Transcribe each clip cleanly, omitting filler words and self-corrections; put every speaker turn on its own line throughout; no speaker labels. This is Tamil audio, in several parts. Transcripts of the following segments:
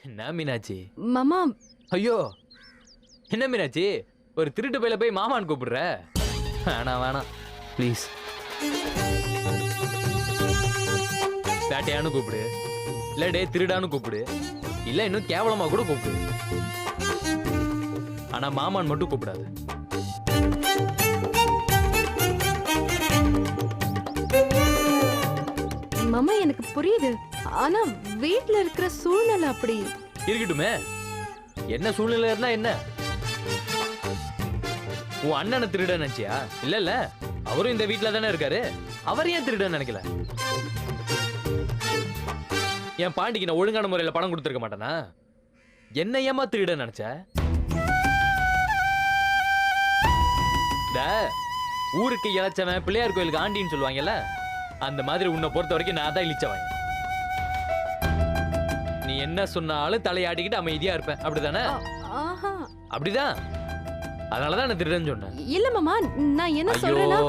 என்ன மீனாட்சி?
மாமா.
ஐயோ, என்ன மீனாட்சி, ஒரு திருட்டு பையில போய் மாமான்னு கூப்பிடுற? வேணாம் வேணாம் ப்ளீஸ். பேட்டையானு கூப்பிடு, இல்ல டே திருடானு கூப்பிடு, இல்ல இன்னும் கேவலமா கூட கூப்பிடு. ஆனா மாமான் மட்டும் கூப்பிடாது.
மாமா எனக்கு புரியுது, ஆனா வீட்ல இருக்கிற சூழ்நிலை அப்படி.
இருக்கட்டுமே, என்ன சூழ்நிலை இருந்தா என்ன? உன் அண்ணனை திருட நினைச்சியா? இல்ல இல்ல, அவரும் இந்த வீட்டுல தானே இருக்காரு. அவர் ஏன் திருட நினைக்கல? என் பாண்டிக்கு நான் ஒழுங்கான முறையில பணம் கொடுத்துருக்க மாட்டேனா? என்ன ஏமா திருட நினைச்ச? ஊருக்கு இழைச்சவன் பிள்ளையார் கோயிலுக்கு ஆண்டின்னு சொல்லுவாங்கல்ல, அந்த மாதிரி உன்னை பொறுத்த வரைக்கும் நான் தான் இழிச்சவன். நீ என்ன சொன்னாலும் தலையாடிக்கிட்டு அமைதியா இருப்பேன், அப்படிதானே? அப்படிதான், அதனாலதான் நான் திருடன்னு சொன்னேன்.
இல்ல மாமா, நான் என்ன சொல்றேன்னா.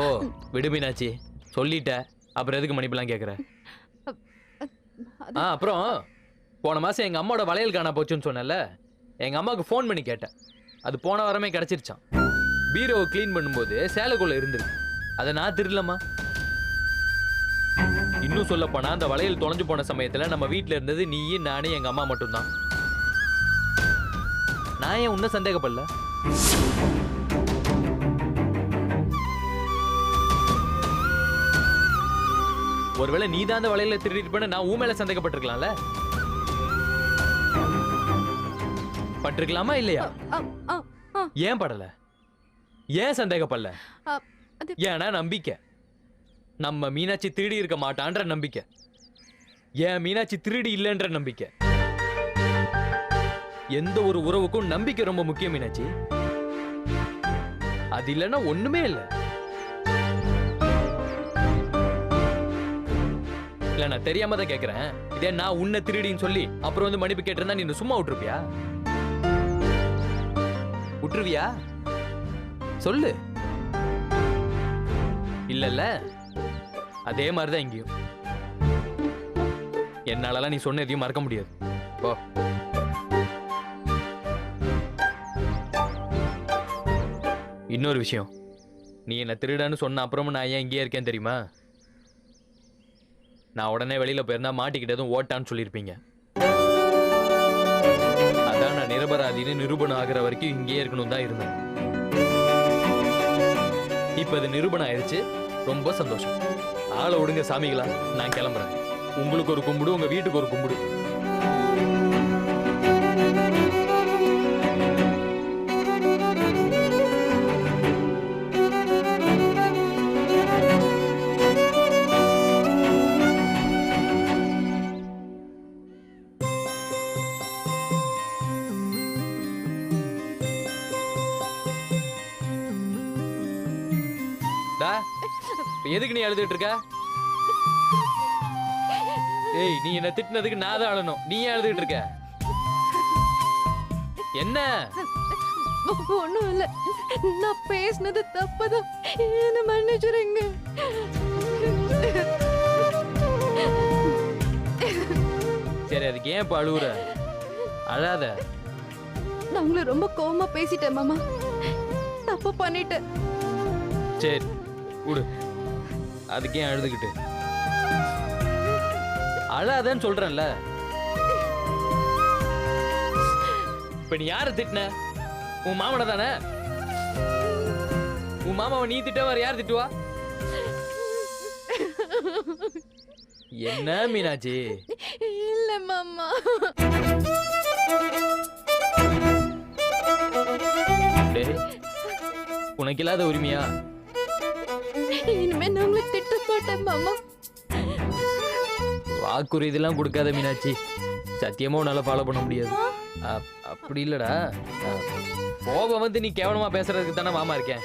விடுமீனாச்சி, சொல்லிட்ட, அப்புறம் எதுக்கு மன்னிப்புலாம் கேக்குற? அப்புறம் போன மாசம் எங்க அம்மாவோட வளையல் காணா போச்சுன்னு சொன்னல, எங்க அம்மாவுக்கு ஃபோன் பண்ணி கேட்டேன். அது போன வாரமே கிடைச்சிருச்சான். பீரோவை கிளீன் பண்ணும்போது சேலைக்குள்ள இருந்திருக்கு. அதை நான் திருடலமா? இன்னும் சொல்ல போனா அந்த வளையல் தொலைஞ்சு போன சமயத்துல நம்ம வீட்டுல இருந்தது நீயும் நானே எங்க அம்மா மட்டும்தான். நான் ஏன் உன்ன சந்தேகப்படல? ஒருவேளை நீ தான் அந்த வளையல திருடிட்டு போன, நான் உன் மேல சந்தேகப்பட்டிருக்கலாம்ல? பட்டிருக்கலாமா இல்லையா? ஏன் படல? ஏன் சந்தேகப்படல? ஏன்னா நம்பிக்கை. நம்ம மீனாட்சி திருடி இருக்க மாட்டான்ற நம்பிக்கை. ஏன் மீனாட்சி திருடி இல்லைன்ற நம்பிக்கை. எந்த ஒரு உறவுக்கும் நம்பிக்கை ரொம்ப முக்கியம் மீனாட்சி. அது இல்லைன்னா ஒண்ணுமே இல்லை. இல்ல, நான் தெரியாம தான் கேக்குறேன். இதே நான் உன்னை திருடின்னு சொல்லி அப்புறம் வந்து மன்னிப்பு கேட்டிருந்தா நீ சும்மா விட்டுருப்பியா? விட்டுருவியா? சொல்லு. இல்லல்ல, அதே மாதிரிதான் இங்கேயும். என்னாலலாம் நீ சொன்ன எதையும் மறக்க முடியாது. போ. இன்னொரு விஷயம், நீ என்ன திருடன்னு சொன்ன அப்புறமும் நான் ஏன் இங்கேயே இருக்கேன் தெரியுமா? நான் உடனே வெளியில போயிருந்தா மாட்டிக்கிட்டதும் ஓட்டான்னு சொல்லியிருப்பீங்க. அதான் நான் நிரபராதின்னு நிரூபணம் ஆகிற வரைக்கும் இங்கேயே இருக்கணும் தான் இருந்தேன். இப்ப அது நிரூபணம் ஆயிடுச்சு, ரொம்ப சந்தோஷம். ஆளை விடுங்க சாமிகளா, நான் கிளம்புறேன். உங்களுக்கு ஒரு கும்பிடு, உங்க வீட்டுக்கு ஒரு கும்பிடு. எதுக்கு நீ அழுதுட்டு இருக்க? ஏய், நீ என்ன திட்டினதுக்கு நான் தான் அழணும், நீ ஏன் அழுதுட்டு இருக்க? என்ன?
ஒண்ணும் இல்ல, நான் பேசினது தப்புதான், என்ன மன்னிச்சிருங்க.
சரி, அதுக்கு ஏன் இப்ப அழுவுற? அழாத.
நான் உங்களை ரொம்ப கோவமா பேசிட்டேன் மாமா, தப்பு பண்ணிட்டேன்.
சரி விடு, அதுக்கு ஏன் அழுதுகிட்டு? அழாதன்னு சொல்றேன்ல. இப்ப நீ யார திட்டின? உன் மாமனை தானே? உன் மாமாவை நீ திட்ட வர யார் திட்டுவா? என்ன மீனாட்சி?
இல்ல மாமா.
உனக்கு இல்லாத உரிமையா?
இனிமே நான் உங்களை திட்ட மாட்டேன் மாமா.
வாக்குறு இதெல்லாம் கொடுக்காத மீனாட்சி, சத்தியமா உன்னால ஃபாலோ பண்ண முடியாது. அப்படி இல்லடா, கோபம் வந்து நீ கேவலமா பேசுறதுக்கு தானே மாமா இருக்கேன்.